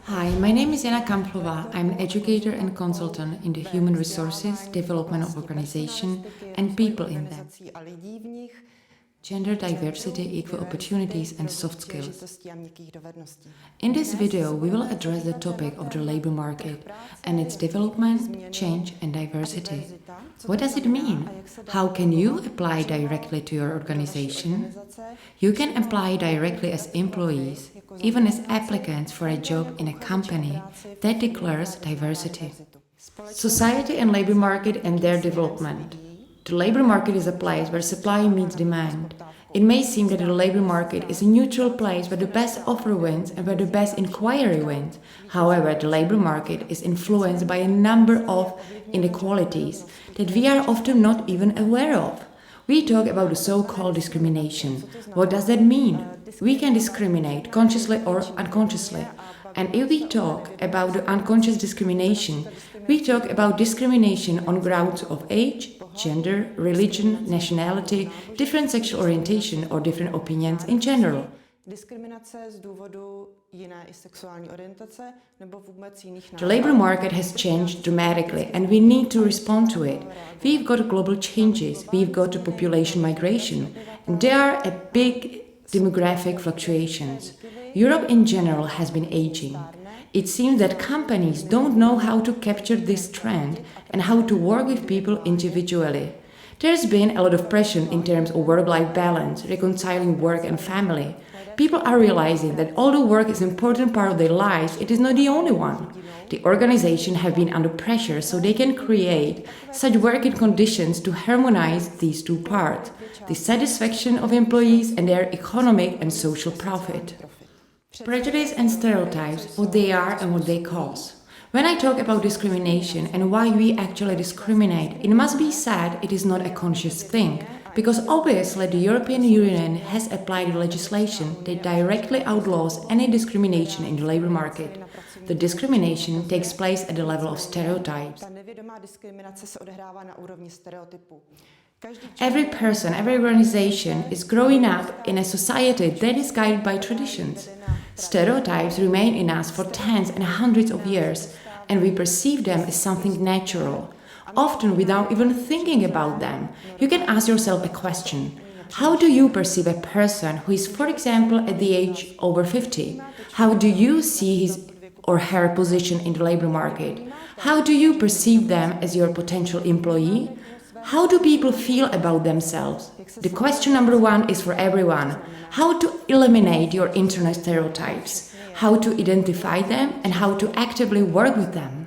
Hi, my name is Jana Kamplova. I'm an educator and consultant in the human resources, development of organization, and people in them. Gender diversity, equal opportunities, and soft skills. In this video, we will address the topic of the labor market and its development, change, and diversity. What does it mean? How can you apply directly to your organization? You can apply directly as employees, even as applicants for a job in a company that declares diversity. Society and labor market and their development. The labor market is a place where supply meets demand. It may seem that the labor market is a neutral place where the best offer wins and where the best inquiry wins. However, the labor market is influenced by a number of inequalities that we are often not even aware of. We talk about the so-called discrimination. What does that mean? We can discriminate consciously or unconsciously. And if we talk about the unconscious discrimination, we talk about discrimination on grounds of age, gender, religion, nationality, different sexual orientation or different opinions in general. The labor market has changed dramatically and we need to respond to it. We've got global changes, we've got population migration, and there are a big demographic fluctuations. Europe in general has been aging. It seems that companies don't know how to capture this trend and how to work with people individually. There's been a lot of pressure in terms of work-life balance, reconciling work and family. People are realizing that although work is an important part of their lives, it is not the only one. The organizations have been under pressure so they can create such working conditions to harmonize these two parts, the satisfaction of employees and their economic and social profit. Prejudice and stereotypes, what they are and what they cause. When I talk about discrimination and why we actually discriminate, it must be said it is not a conscious thing, because obviously the European Union has applied legislation that directly outlaws any discrimination in the labor market. The discrimination takes place at the level of stereotypes. Every person, every organization is growing up in a society that is guided by traditions. Stereotypes remain in us for tens and hundreds of years, and we perceive them as something natural, often without even thinking about them. You can ask yourself a question. How do you perceive a person who is, for example, at the age over 50? How do you see his or her position in the labor market? How do you perceive them as your potential employee? How do people feel about themselves? The question number one is for everyone. How to eliminate your internal stereotypes, how to identify them and how to actively work with them.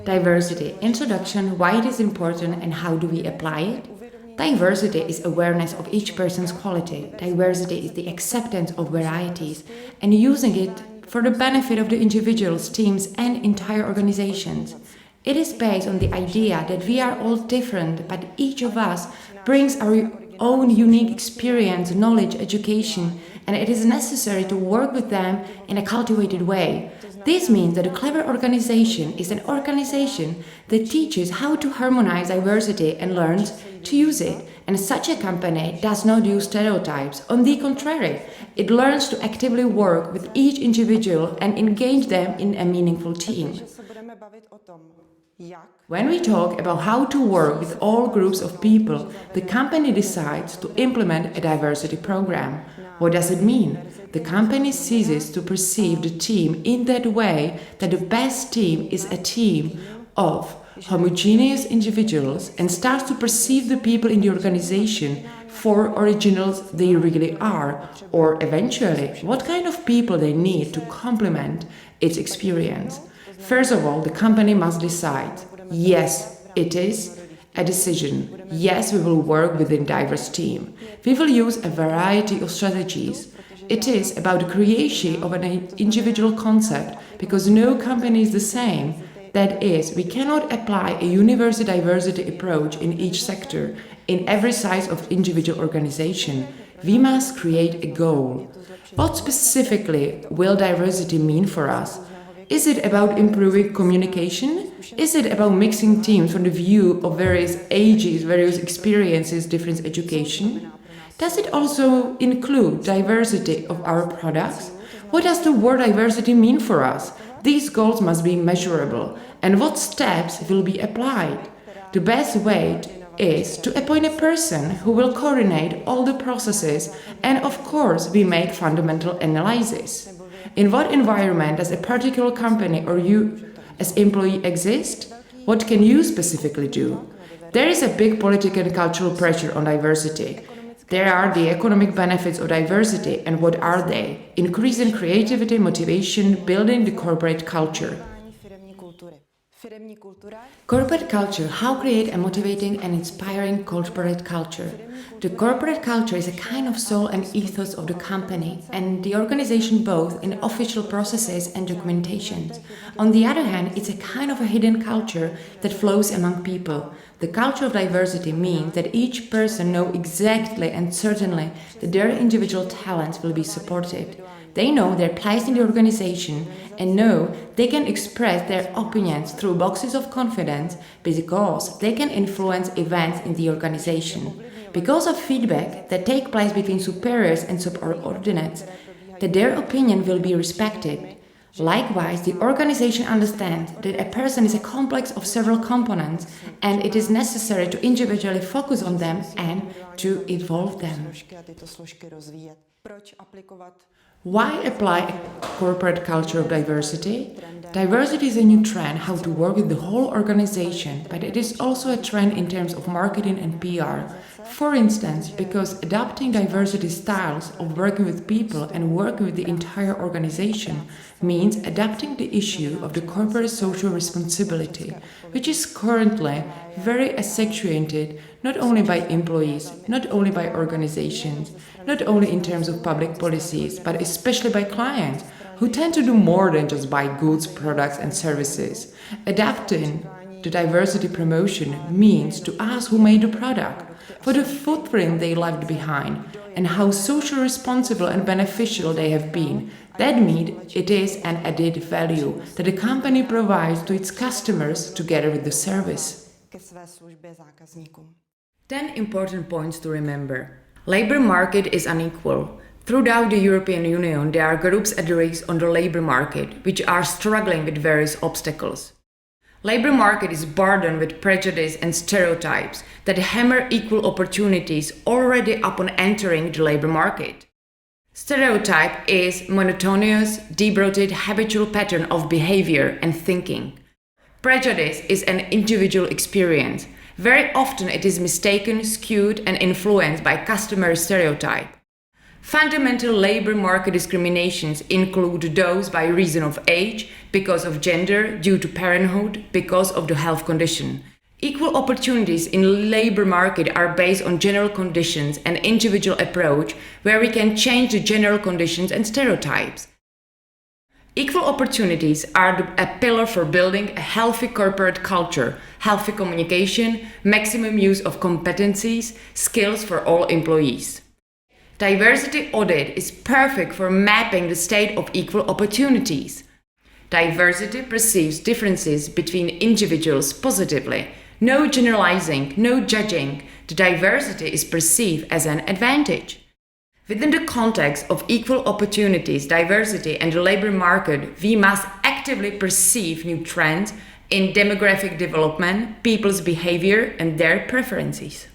Diversity, introduction, why it is important and how do we apply it? Diversity is awareness of each person's quality. Diversity is the acceptance of varieties and using it for the benefit of the individuals, teams and entire organizations. It is based on the idea that we are all different, but each of us brings our own unique experience, knowledge, education, and it is necessary to work with them in a cultivated way. This means that a clever organization is an organization that teaches how to harmonize diversity and learns to use it. And such a company does not use stereotypes. On the contrary, it learns to actively work with each individual and engage them in a meaningful team. When we talk about how to work with all groups of people, the company decides to implement a diversity program. What does it mean? The company ceases to perceive the team in that way that the best team is a team of homogeneous individuals and starts to perceive the people in the organization for originals they really are, or eventually what kind of people they need to complement its experience. First of all, the company must decide, yes, it is a decision. Yes, we will work within a diverse team. We will use a variety of strategies. It is about the creation of an individual concept, because no company is the same. That is, we cannot apply a universal diversity approach in each sector, in every size of individual organization. We must create a goal. What specifically will diversity mean for us? Is it about improving communication? Is it about mixing teams from the view of various ages, various experiences, different education? Does it also include diversity of our products? What does the word diversity mean for us? These goals must be measurable, and what steps will be applied? The best way is to appoint a person who will coordinate all the processes, and of course we make fundamental analysis. In what environment does a particular company or you as employee exist? What can you specifically do? There is a big political and cultural pressure on diversity. There are the economic benefits of diversity, and what are they? Increasing creativity, motivation, building the corporate culture. Corporate culture, how create a motivating and inspiring corporate culture? The corporate culture is a kind of soul and ethos of the company and the organization both in official processes and documentations. On the other hand, it's a kind of a hidden culture that flows among people. The culture of diversity means that each person knows exactly and certainly that their individual talents will be supported. They know their place in the organization and know they can express their opinions through boxes of confidence because they can influence events in the organization. Because of feedback that take place between superiors and subordinates, that their opinion will be respected. Likewise, the organization understands that a person is a complex of several components and it is necessary to individually focus on them and to evolve them. Why apply a corporate culture of diversity? Diversity is a new trend how to work with the whole organization, but it is also a trend in terms of marketing and PR. For instance, because adopting diversity styles of working with people and working with the entire organization means adapting the issue of the corporate social responsibility, which is currently very accentuated not only by employees, not only by organizations, not only in terms of public policies, but especially by clients, who tend to do more than just buy goods, products and services. Adapting the diversity promotion means to ask who made the product, for the footprint they left behind, and how socially responsible and beneficial they have been. That means it is an added value that the company provides to its customers together with the service. 10 important points to remember. Labor market is unequal. Throughout the European Union, there are groups at risk on the labor market, which are struggling with various obstacles. Labor market is burdened with prejudice and stereotypes that hammer equal opportunities already upon entering the labor market. Stereotype is monotonous, deep-rooted habitual pattern of behavior and thinking. Prejudice is an individual experience. Very often it is mistaken, skewed and influenced by customary stereotype. Fundamental labor market discriminations include those by reason of age, because of gender, due to parenthood, because of the health condition. Equal opportunities in labor market are based on general conditions and individual approach where we can change the general conditions and stereotypes. Equal opportunities are a pillar for building a healthy corporate culture, healthy communication, maximum use of competencies, skills for all employees. Diversity audit is perfect for mapping the state of equal opportunities. Diversity perceives differences between individuals positively. No generalizing, no judging. The diversity is perceived as an advantage. Within the context of equal opportunities, diversity and the labor market, we must actively perceive new trends in demographic development, people's behavior and their preferences.